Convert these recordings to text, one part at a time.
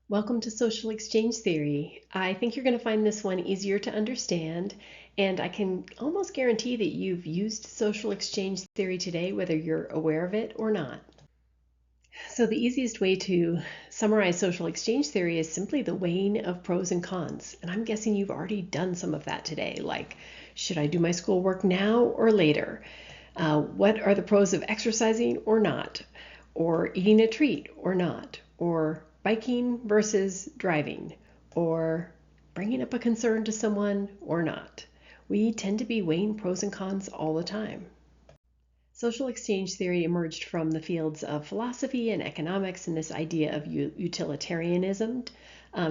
Welcome to Social Exchange Theory. I think you're going to find this one easier to understand, and I can almost guarantee that you've used social exchange theory today, whether you're aware of it or not. So, the easiest way to summarize social exchange theory is simply the weighing of pros and cons. And I'm guessing you've already done some of that today, like, should I do my schoolwork now or later? What are the pros of exercising or not? Or eating a treat or not? Or biking versus driving? Or bringing up a concern to someone or not? We tend to be weighing pros and cons all the time. Social exchange theory emerged from the fields of philosophy and economics, and this idea of utilitarianism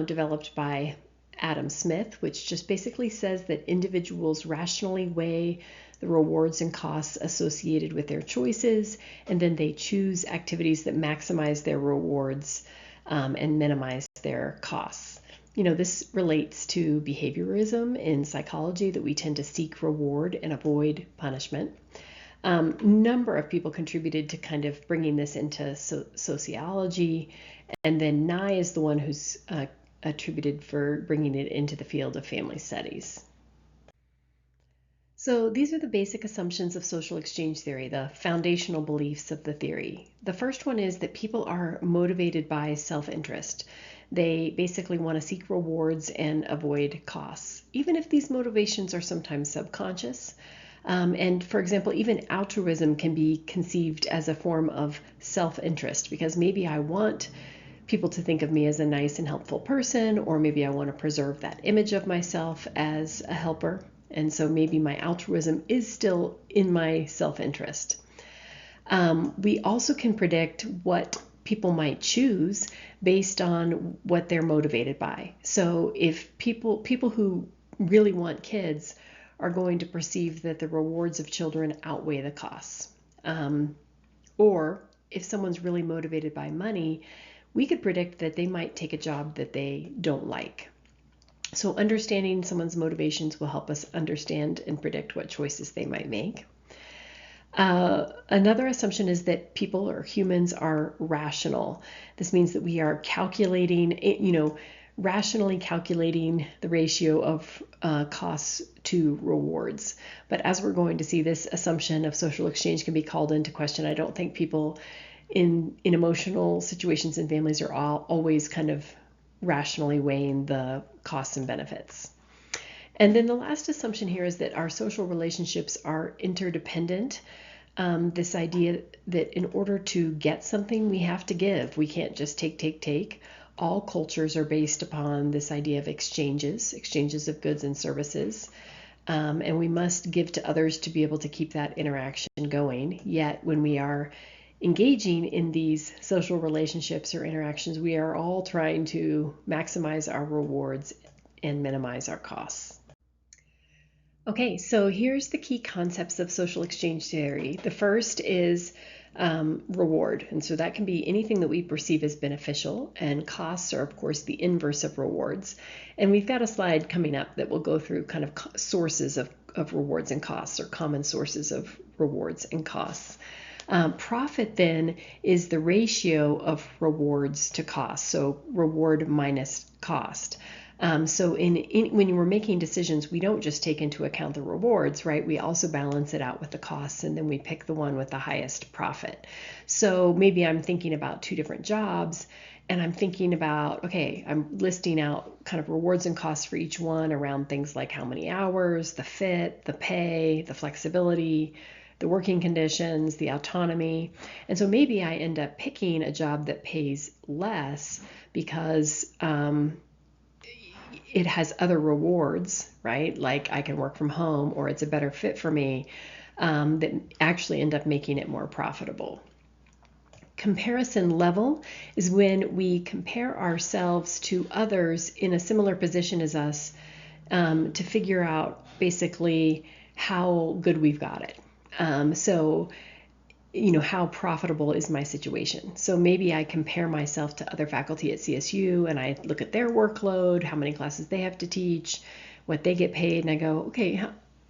developed by Adam Smith, which just basically says that individuals rationally weigh the rewards and costs associated with their choices, and then they choose activities that maximize their rewards and minimize their costs. This relates to behaviorism in psychology, that we tend to seek reward and avoid punishment. Number of people contributed to kind of bringing this into sociology, and then Nye is the one who's attributed for bringing it into the field of family studies. So these are the basic assumptions of social exchange theory, the foundational beliefs of the theory. The first one is that people are motivated by self-interest. They basically want to seek rewards and avoid costs, even if these motivations are sometimes subconscious. And for example, even altruism can be conceived as a form of self-interest, because maybe I want people to think of me as a nice and helpful person, or maybe I want to preserve that image of myself as a helper. And so maybe my altruism is still in my self-interest. We also can predict what people might choose based on what they're motivated by. So if people who really want kids are going to perceive that the rewards of children outweigh the costs. Or if someone's really motivated by money, we could predict that they might take a job that they don't like. So understanding someone's motivations will help us understand and predict what choices they might make. Another assumption is that people or humans are rational. This means that we are rationally calculating the ratio of costs to rewards. But as we're going to see, this assumption of social exchange can be called into question. I don't think people in emotional situations and families are always kind of rationally weighing the costs and benefits. And then the last assumption here is that our social relationships are interdependent. This idea that in order to get something, we have to give. We can't just take. All cultures are based upon this idea of exchanges of goods and services. And we must give to others to be able to keep that interaction going. Yet when we are engaging in these social relationships or interactions, we are all trying to maximize our rewards and minimize our costs. Okay, so here's the key concepts of social exchange theory. The first is reward, and so that can be anything that we perceive as beneficial, and costs are, of course, the inverse of rewards. And we've got a slide coming up that will go through kind of sources of rewards and costs, or common sources of rewards and costs. Profit then is the ratio of rewards to cost, so reward minus cost. So when we're making decisions, we don't just take into account the rewards, right? We also balance it out with the costs, and then we pick the one with the highest profit. So maybe I'm thinking about two different jobs, and I'm thinking about, okay, I'm listing out kind of rewards and costs for each one around things like how many hours, the fit, the pay, the flexibility, the working conditions, the autonomy. And so maybe I end up picking a job that pays less because it has other rewards, right? Like I can work from home, or it's a better fit for me, that actually end up making it more profitable. Comparison level is when we compare ourselves to others in a similar position as us, to figure out basically how good we've got it. So how profitable is my situation? So maybe I compare myself to other faculty at CSU, and I look at their workload, how many classes they have to teach, what they get paid, and I go, okay,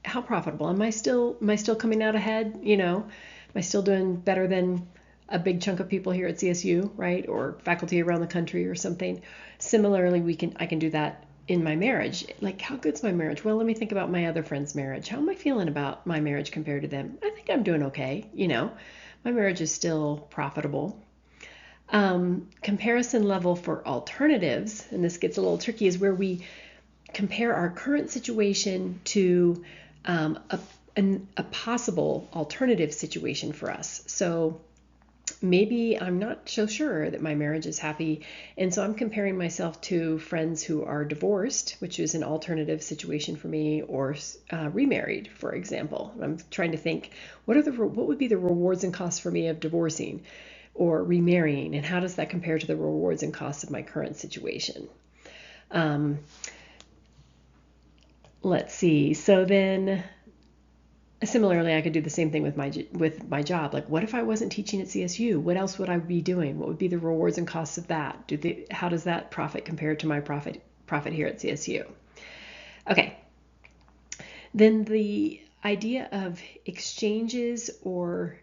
how profitable? Am I still coming out ahead? Am I still doing better than a big chunk of people here at CSU, right, or faculty around the country or something. Similarly, I can do that in my marriage. Like, how good's my marriage? Well, let me think about my other friend's marriage. How am I feeling about my marriage compared to them? I think I'm doing okay. My marriage is still profitable. Comparison level for alternatives, and this gets a little tricky, is where we compare our current situation to a possible alternative situation for us. So maybe I'm not so sure that my marriage is happy, and so I'm comparing myself to friends who are divorced, which is an alternative situation for me, or remarried, for example. I'm trying to think, what would be the rewards and costs for me of divorcing or remarrying, and how does that compare to the rewards and costs of my current situation? Let's see. So then, similarly, I could do the same thing with my job. Like, what if I wasn't teaching at CSU? What else would I be doing? What would be the rewards and costs of that? How does that profit compare to my profit here at CSU? Okay. Then the idea of exchanges or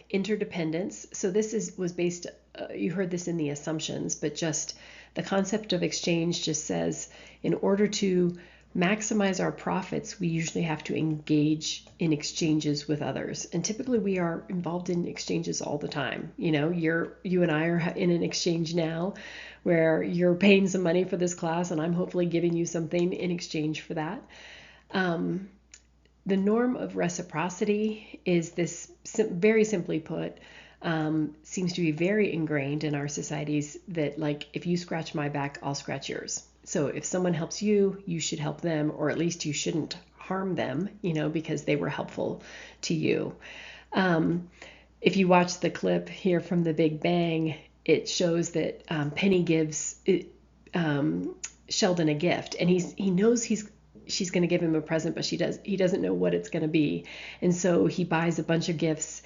interdependence. So this was based. You heard this in the assumptions, but just the concept of exchange just says, in order to maximize our profits, we usually have to engage in exchanges with others. And typically we are involved in exchanges all the time. You and I are in an exchange now where you're paying some money for this class and I'm hopefully giving you something in exchange for that. The norm of reciprocity is this, very simply put, seems to be very ingrained in our societies, that like, if you scratch my back, I'll scratch yours. So if someone helps you, you should help them, or at least you shouldn't harm them, because they were helpful to you. If you watch the clip here from The Big Bang, it shows that Penny gives Sheldon a gift, and he knows she's going to give him a present, but he doesn't know what it's going to be, and so he buys a bunch of gifts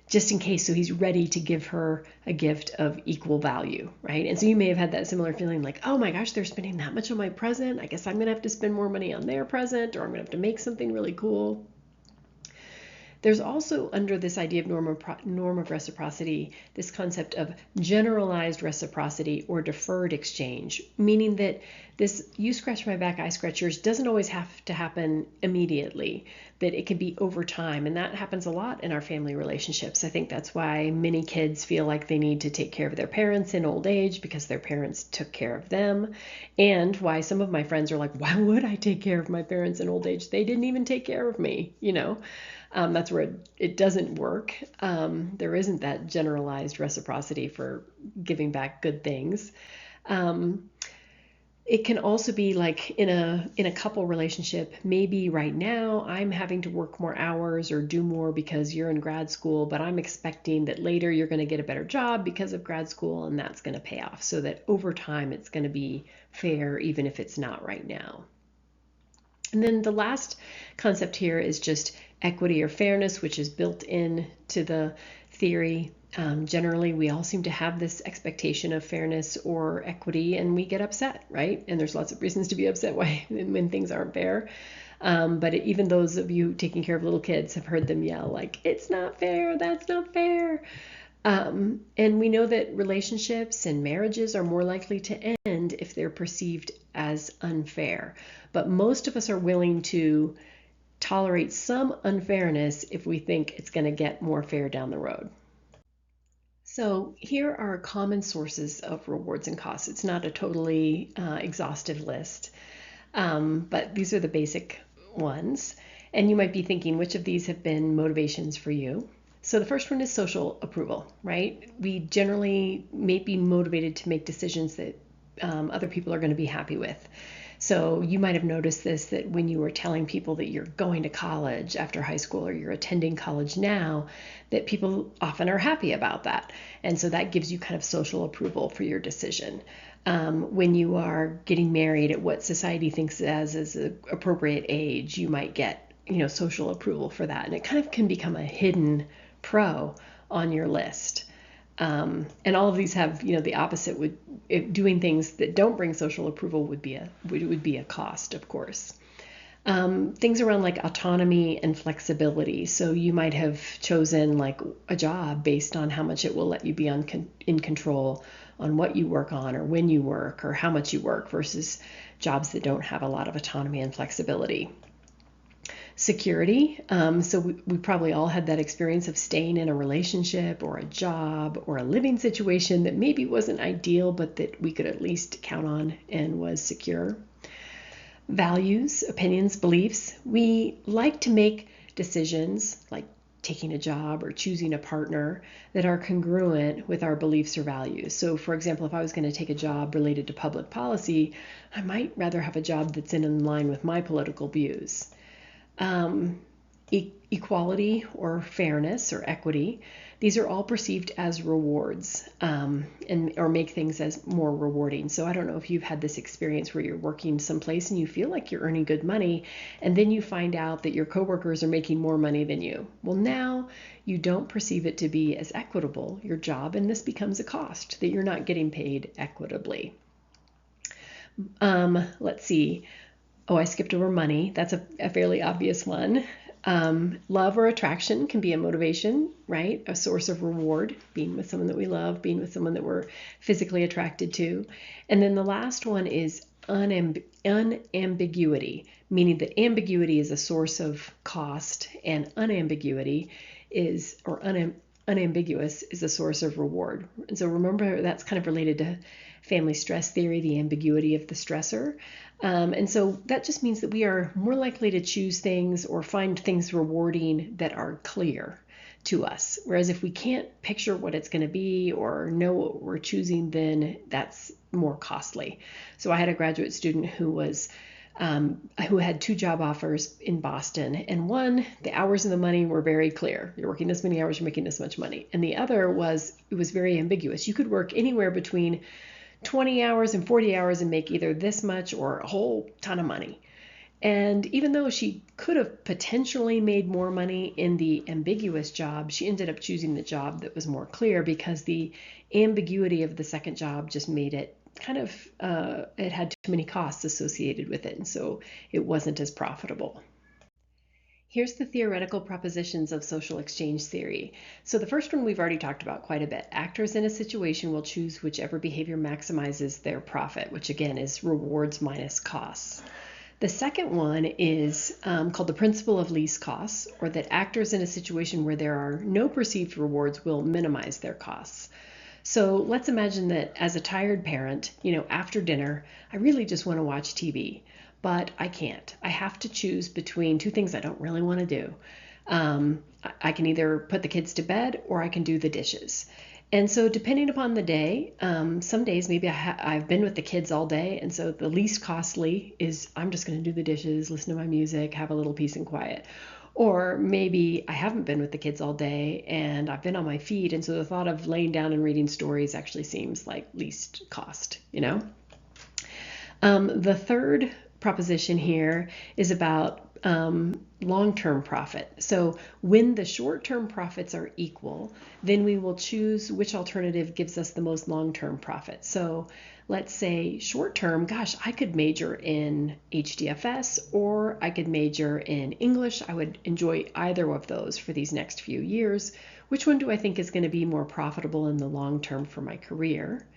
just in case. So he's ready to give her a gift of equal value, right? And so you may have had that similar feeling, like, oh my gosh, they're spending that much on my present. I guess I'm going to have to spend more money on their present, or I'm going to have to make something really cool. There's also, under this idea of norm of reciprocity, this concept of generalized reciprocity or deferred exchange, meaning that this you scratch my back, I scratch yours doesn't always have to happen immediately, that it can be over time. And that happens a lot in our family relationships. I think that's why many kids feel like they need to take care of their parents in old age because their parents took care of them. And why some of my friends are like, why would I take care of my parents in old age? They didn't even take care of me, That's where it doesn't work. There isn't that generalized reciprocity for giving back good things. It can also be like in a couple relationship, maybe right now I'm having to work more hours or do more because you're in grad school, but I'm expecting that later you're going to get a better job because of grad school, and that's going to pay off, so that over time it's going to be fair, even if it's not right now. And then the last concept here is just equity or fairness, which is built into the theory. Generally, we all seem to have this expectation of fairness or equity, and we get upset, right? And there's lots of reasons to be upset when things aren't fair. But even those of you taking care of little kids have heard them yell, like, it's not fair, that's not fair. And we know that relationships and marriages are more likely to end if they're perceived as unfair. But most of us are willing to tolerate some unfairness if we think it's going to get more fair down the road. So here are common sources of rewards and costs. It's not a totally exhaustive list, but these are the basic ones. And you might be thinking, which of these have been motivations for you? So the first one is social approval, right? We generally may be motivated to make decisions that other people are going to be happy with. So you might have noticed this, that when you were telling people that you're going to college after high school, or you're attending college now, that people often are happy about that. And so that gives you kind of social approval for your decision. When you are getting married at what society thinks as an appropriate age, you might get, social approval for that. And it kind of can become a hidden pro on your list. And all of these have, the opposite. Doing things that don't bring social approval would be a cost, of course. Things around like autonomy and flexibility. So you might have chosen like a job based on how much it will let you be in control on what you work on or when you work or how much you work versus jobs that don't have a lot of autonomy and flexibility. Security. So we probably all had that experience of staying in a relationship or a job or a living situation that maybe wasn't ideal, but that we could at least count on and was secure. Values, opinions, beliefs. We like to make decisions like taking a job or choosing a partner that are congruent with our beliefs or values. So, for example, if I was going to take a job related to public policy, I might rather have a job that's in line with my political views. Equality or fairness or equity. These are all perceived as rewards or make things as more rewarding. So I don't know if you've had this experience where you're working someplace and you feel like you're earning good money, and then you find out that your coworkers are making more money than you. Well, now you don't perceive it to be as equitable, your job, and this becomes a cost that you're not getting paid equitably. Let's see. Oh, I skipped over money. That's a fairly obvious one. Love or attraction can be a motivation, right? A source of reward, being with someone that we love, being with someone that we're physically attracted to. And then the last one is unambiguity, meaning that ambiguity is a source of cost and unambiguity is, or unambiguous is a source of reward. And so remember, that's kind of related to family stress theory, the ambiguity of the stressor. And so that just means that we are more likely to choose things or find things rewarding that are clear to us. Whereas if we can't picture what it's going to be or know what we're choosing, then that's more costly. So I had a graduate student who had 2 job offers in Boston, and one, the hours and the money were very clear. You're working this many hours, you're making this much money. And the other it was very ambiguous. You could work anywhere between 20 hours and 40 hours and make either this much or a whole ton of money. And even though she could have potentially made more money in the ambiguous job, she ended up choosing the job that was more clear because the ambiguity of the second job just made it kind of, it had too many costs associated with it. And so it wasn't as profitable. Here's the theoretical propositions of social exchange theory. So the first one we've already talked about quite a bit. Actors in a situation will choose whichever behavior maximizes their profit, which again is rewards minus costs. The second one is called the principle of least costs, or that actors in a situation where there are no perceived rewards will minimize their costs. So let's imagine that as a tired parent, after dinner, I really just want to watch TV. But I can't. I have to choose between 2 things I don't really want to do. I can either put the kids to bed or I can do the dishes. And so depending upon the day, some days maybe I've been with the kids all day, and so the least costly is I'm just going to do the dishes, listen to my music, have a little peace and quiet. Or maybe I haven't been with the kids all day and I've been on my feet, and so the thought of laying down and reading stories actually seems like least cost, The third proposition here is about long-term profit. So when the short-term profits are equal, then we will choose which alternative gives us the most long-term profit. So let's say short-term, gosh, I could major in HDFS or I could major in English. I would enjoy either of those for these next few years. Which one do I think is going to be more profitable in the long term for my career?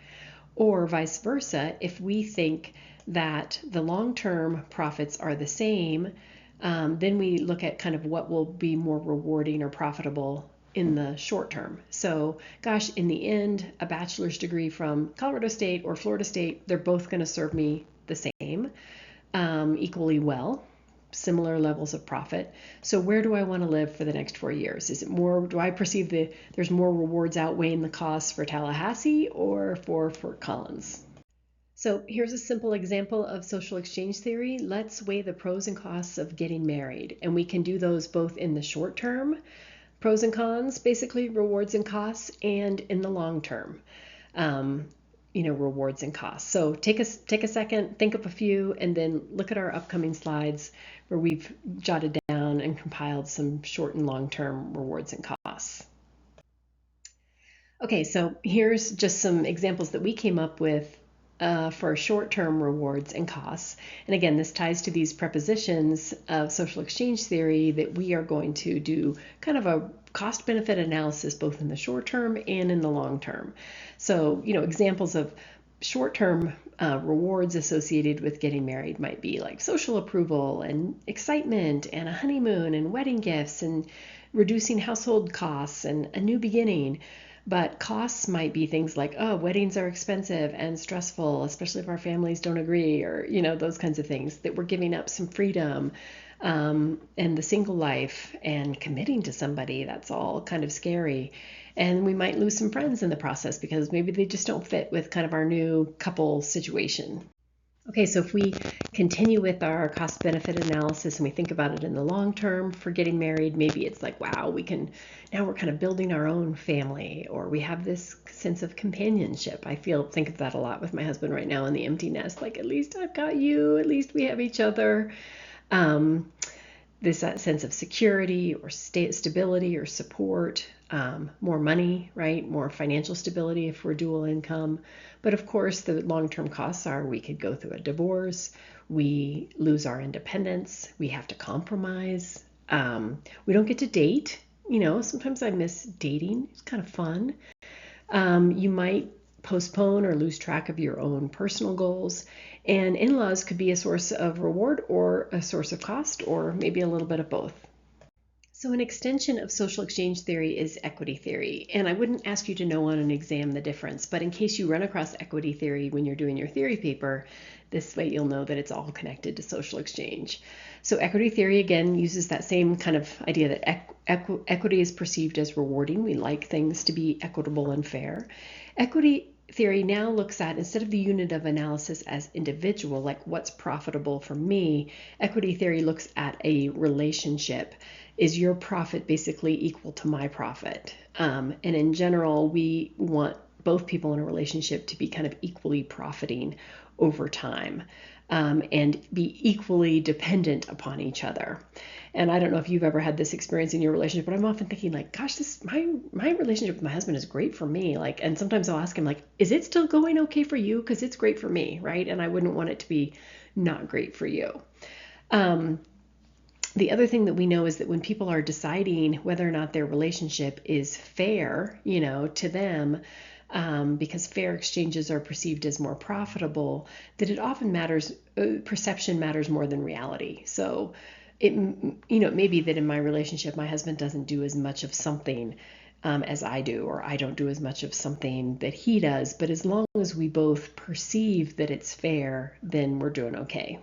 Or vice versa, if we think that the long-term profits are the same, then we look at kind of what will be more rewarding or profitable in the short term. So, gosh, in the end, a bachelor's degree from Colorado State or Florida State, they're both going to serve me the same, equally well, similar levels of profit. So where do I want to live for the next 4 years? Is it more, do I perceive there's more rewards outweighing the costs for Tallahassee or for Fort Collins? So here's a simple example of social exchange theory. Let's weigh the pros and costs of getting married. And we can do those both in the short term, pros and cons, basically rewards and costs, and in the long term, rewards and costs. So take a second, think up a few, and then look at our upcoming slides where we've jotted down and compiled some short and long-term rewards and costs. Okay, so here's just some examples that we came up with for short-term rewards and costs. And again, this ties to these prepositions of social exchange theory that we are going to do kind of a cost-benefit analysis both in the short term and in the long term. So, examples of short-term rewards associated with getting married might be like social approval and excitement and a honeymoon and wedding gifts and reducing household costs and a new beginning. But costs might be things like, oh, weddings are expensive and stressful, especially if our families don't agree, or, those kinds of things, that we're giving up some freedom, and the single life and committing to somebody. That's all kind of scary. And we might lose some friends in the process because maybe they just don't fit with kind of our new couple situation. Okay, so if we continue with our cost benefit analysis and we think about it in the long term for getting married, maybe it's like, wow, now we're kind of building our own family, or we have this sense of companionship. Think of that a lot with my husband right now in the empty nest, like, at least I've got you, at least we have each other. This sense of security or stability or support, more money, right? More financial stability if we're dual income. But of course, the long-term costs are we could go through a divorce, we lose our independence, we have to compromise, we don't get to date. Sometimes I miss dating. It's kind of fun. You might postpone or lose track of your own personal goals. And in-laws could be a source of reward or a source of cost, or maybe a little bit of both. So an extension of social exchange theory is equity theory. And I wouldn't ask you to know on an exam the difference, but in case you run across equity theory when you're doing your theory paper, this way you'll know that it's all connected to social exchange. So equity theory, again, uses that same kind of idea that equity is perceived as rewarding. We like things to be equitable and fair. Equity theory now looks at, instead of the unit of analysis as individual, like what's profitable for me, equity theory looks at a relationship. Is your profit basically equal to my profit? And in general, we want both people in a relationship to be kind of equally profiting over time, and be equally dependent upon each other. And I don't know if you've ever had this experience in your relationship, but I'm often thinking like, gosh, my relationship with my husband is great for me. Like, and sometimes I'll ask him like, is it still going okay for you? Because it's great for me, right? And I wouldn't want it to be not great for you. The other thing that we know is that when people are deciding whether or not their relationship is fair, to them, because fair exchanges are perceived as more profitable, that it often matters, perception matters more than reality. So it may be that in my relationship, my husband doesn't do as much of something as I do, or I don't do as much of something that he does. But as long as we both perceive that it's fair, then we're doing okay.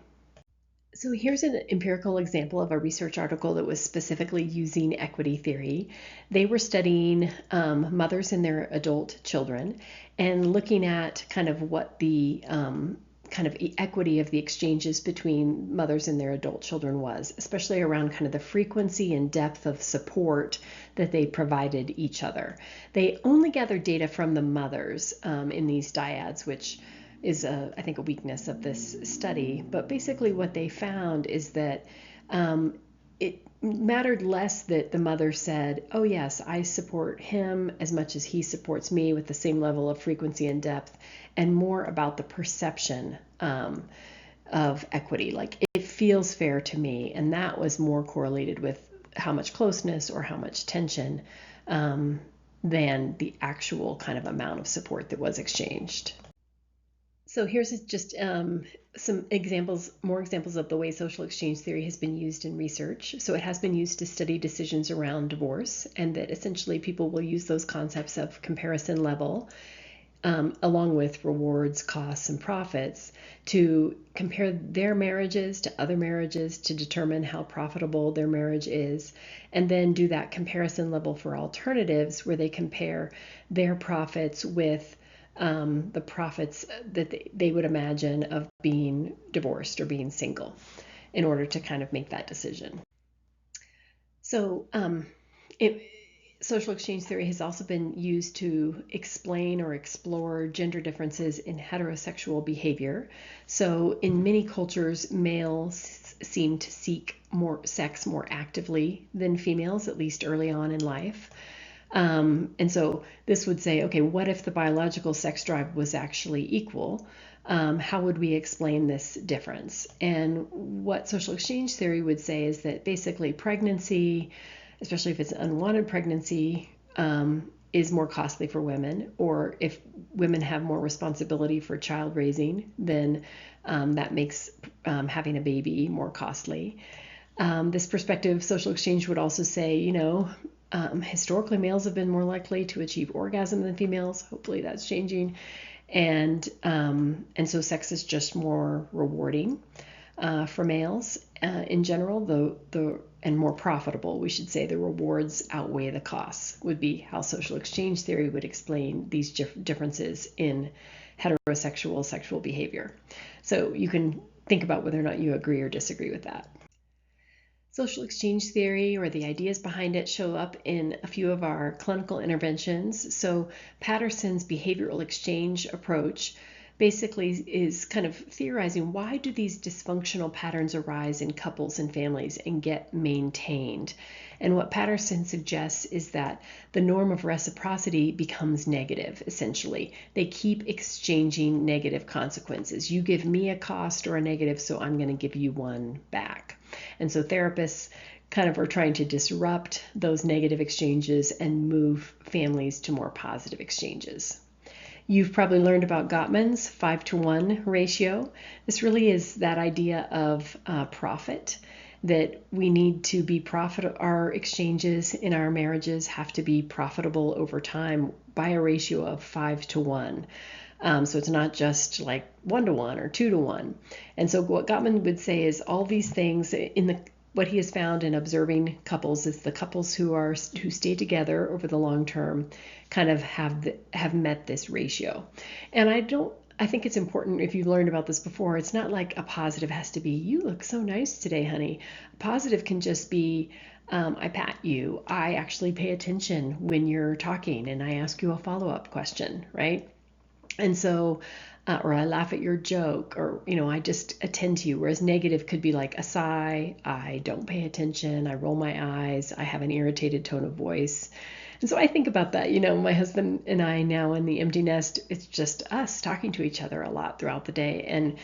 So here's an empirical example of a research article that was specifically using equity theory. They were studying mothers and their adult children and looking at kind of what the kind of equity of the exchanges between mothers and their adult children was, especially around kind of the frequency and depth of support that they provided each other. They only gathered data from the mothers in these dyads, which is, I think, a weakness of this study. But basically what they found is that it mattered less that the mother said, oh yes, I support him as much as he supports me with the same level of frequency and depth, and more about the perception of equity. Like, it feels fair to me. And that was more correlated with how much closeness or how much tension than the actual kind of amount of support that was exchanged. So here's just some examples, more examples of the way social exchange theory has been used in research. So it has been used to study decisions around divorce, and that essentially people will use those concepts of comparison level, along with rewards, costs, and profits, to compare their marriages to other marriages to determine how profitable their marriage is, and then do that comparison level for alternatives where they compare their profits with the profits that they would imagine of being divorced or being single in order to kind of make that decision. So social exchange theory has also been used to explain or explore gender differences in heterosexual behavior. So in many cultures, males seem to seek more sex more actively than females, at least early on in life. And so this would say, okay, what if the biological sex drive was actually equal? how would we explain this difference? And what social exchange theory would say is that basically pregnancy, especially if it's an unwanted pregnancy, is more costly for women, or if women have more responsibility for child raising, then that makes having a baby more costly. This perspective, social exchange, would also say, historically males have been more likely to achieve orgasm than females. Hopefully that's changing. And so sex is just more rewarding for males in general, and more profitable. We should say the rewards outweigh the costs, would be how social exchange theory would explain these differences in heterosexual sexual behavior. So you can think about whether or not you agree or disagree with that. Social exchange theory, or the ideas behind it, show up in a few of our clinical interventions. So Patterson's behavioral exchange approach basically is kind of theorizing, why do these dysfunctional patterns arise in couples and families and get maintained? And what Patterson suggests is that the norm of reciprocity becomes negative, essentially. They keep exchanging negative consequences. You give me a cost or a negative, so I'm going to give you one back. And so therapists kind of are trying to disrupt those negative exchanges and move families to more positive exchanges. You've probably learned about Gottman's 5-to-1 ratio. This really is that idea of profit, that we need to be profitable. Our exchanges in our marriages have to be profitable over time by a ratio of 5-to-1. So it's not just like 1-to-1 or 2-to-1. And so what Gottman would say is all these things what he has found in observing couples is the couples who stay together over the long term kind of have met this ratio. And I think it's important, if you've learned about this before, it's not like a positive has to be, you look so nice today, honey. A positive can just be, I pat you. I actually pay attention when you're talking and I ask you a follow-up question, right? And so, or I laugh at your joke, or, I just attend to you. Whereas negative could be like a sigh, I don't pay attention, I roll my eyes, I have an irritated tone of voice. And so I think about that, my husband and I now in the empty nest, it's just us talking to each other a lot throughout the day. And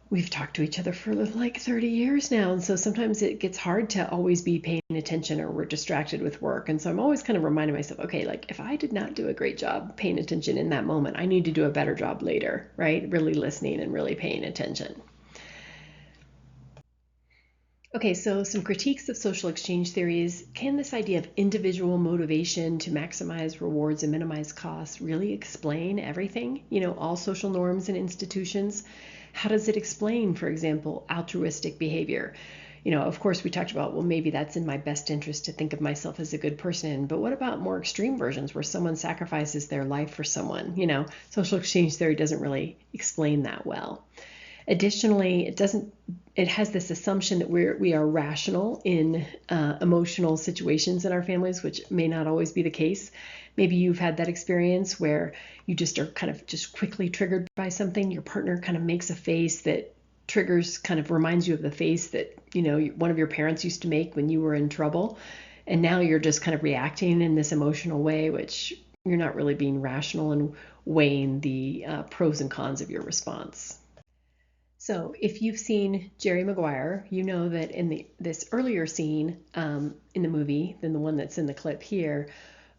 we've talked to each other for like 30 years now. And so sometimes it gets hard to always be paying attention, or we're distracted with work. And so I'm always kind of reminding myself, okay, like if I did not do a great job paying attention in that moment, I need to do a better job later, right? Really listening and really paying attention. Okay, so some critiques of social exchange theories. Can this idea of individual motivation to maximize rewards and minimize costs really explain everything? All social norms and institutions? How does it explain, for example, altruistic behavior? Of course, we talked about, well, maybe that's in my best interest to think of myself as a good person, but what about more extreme versions where someone sacrifices their life for someone? Social exchange theory doesn't really explain that well. Additionally, it has this assumption that we are rational in emotional situations in our families, which may not always be the case. Maybe you've had that experience where you just are kind of just quickly triggered by something. Your partner kind of makes a face that reminds you of the face that, one of your parents used to make when you were in trouble. And now you're just kind of reacting in this emotional way, which you're not really being rational and weighing the pros and cons of your response. So if you've seen Jerry Maguire, you know that in this earlier scene in the movie than the one that's in the clip here,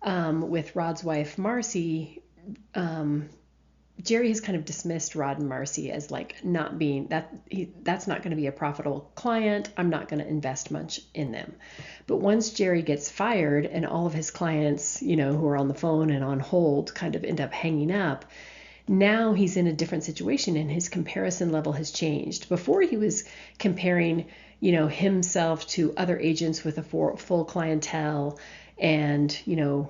with Rod's wife Marcy, Jerry has kind of dismissed Rod and Marcy as like not being that's not going to be a profitable client. I'm not going to invest much in them. But once Jerry gets fired and all of his clients, who are on the phone and on hold kind of end up hanging up, now he's in a different situation and his comparison level has changed. Before he was comparing, himself to other agents with a full clientele and,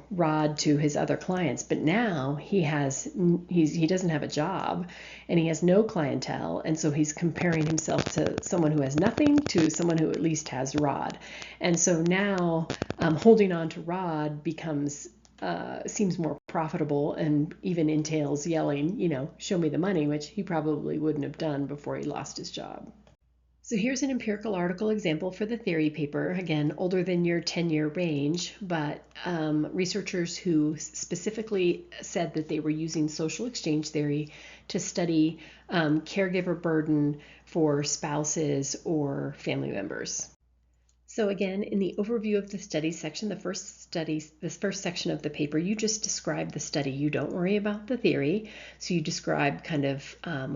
Rod to his other clients. But now he doesn't have a job and he has no clientele. And so he's comparing himself to someone who has nothing to someone who at least has Rod. And so now holding on to Rod seems more profitable and even entails yelling, show me the money, which he probably wouldn't have done before he lost his job. So here's an empirical article example for the theory paper, again, older than your 10-year range, but researchers who specifically said that they were using social exchange theory to study caregiver burden for spouses or family members. So again, in the overview of the study section, this first section of the paper, you just describe the study. You don't worry about the theory. So you describe kind of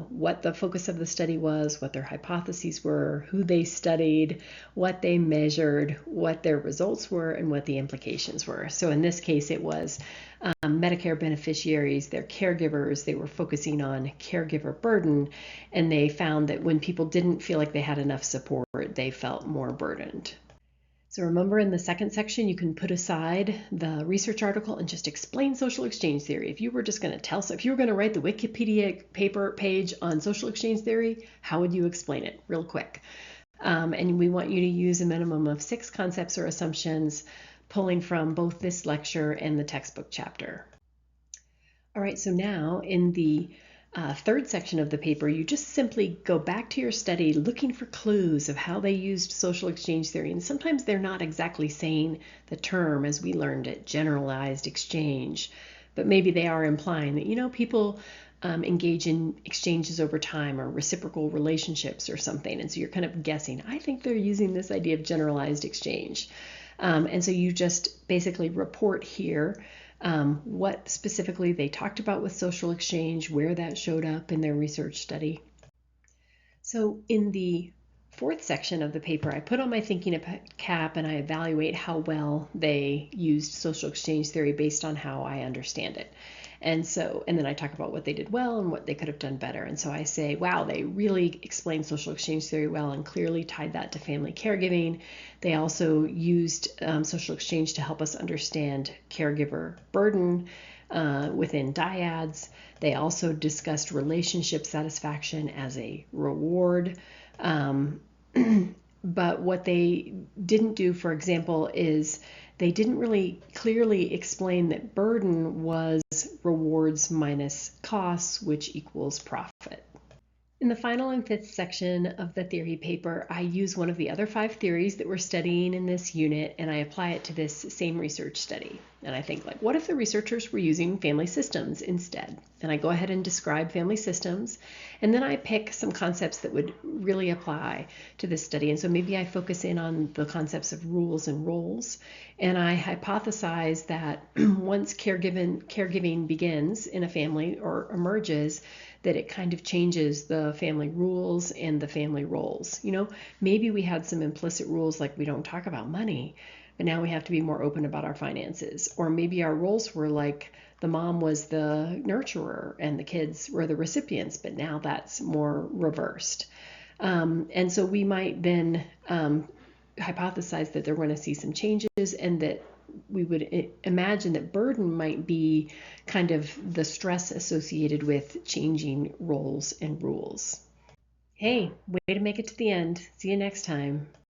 what the focus of the study was, what their hypotheses were, who they studied, what they measured, what their results were, and what the implications were. So in this case, it was Medicare beneficiaries, their caregivers. They were focusing on caregiver burden, and they found that when people didn't feel like they had enough support, they felt more burdened. So remember, in the second section, you can put aside the research article and just explain social exchange theory. If you were just going to if you were going to write the Wikipedia page on social exchange theory, how would you explain it real quick? And we want you to use a minimum of 6 concepts or assumptions, pulling from both this lecture and the textbook chapter. All right, so now in the third section of the paper, you just simply go back to your study looking for clues of how they used social exchange theory. And sometimes they're not exactly saying the term as we learned it, generalized exchange, but maybe they are implying that, people engage in exchanges over time or reciprocal relationships or something. And so you're kind of guessing, I think they're using this idea of generalized exchange. And so you just basically report here what specifically they talked about with social exchange, where that showed up in their research study. So in the fourth section of the paper, I put on my thinking cap and I evaluate how well they used social exchange theory based on how I understand it. And then I talk about what they did well and what they could have done better. And so I say, wow, they really explained social exchange theory well and clearly tied that to family caregiving. They also used social exchange to help us understand caregiver burden within dyads. They also discussed relationship satisfaction as a reward. But what they didn't do, for example, is they didn't really clearly explain that burden was rewards minus costs, which equals profit. In the final and fifth section of the theory paper, I use one of the other 5 theories that we're studying in this unit, and I apply it to this same research study. And I think, what if the researchers were using family systems instead? And I go ahead and describe family systems, and then I pick some concepts that would really apply to this study. And so maybe I focus in on the concepts of rules and roles, and I hypothesize that once caregiving begins in a family or emerges, that it kind of changes the family rules and the family roles. Maybe we had some implicit rules like we don't talk about money, but now we have to be more open about our finances. Or maybe our roles were like the mom was the nurturer and the kids were the recipients, but now that's more reversed. And so we might then hypothesize that they're going to see some changes, and that we would imagine that burden might be kind of the stress associated with changing roles and rules. Hey, way to make it to the end. See you next time.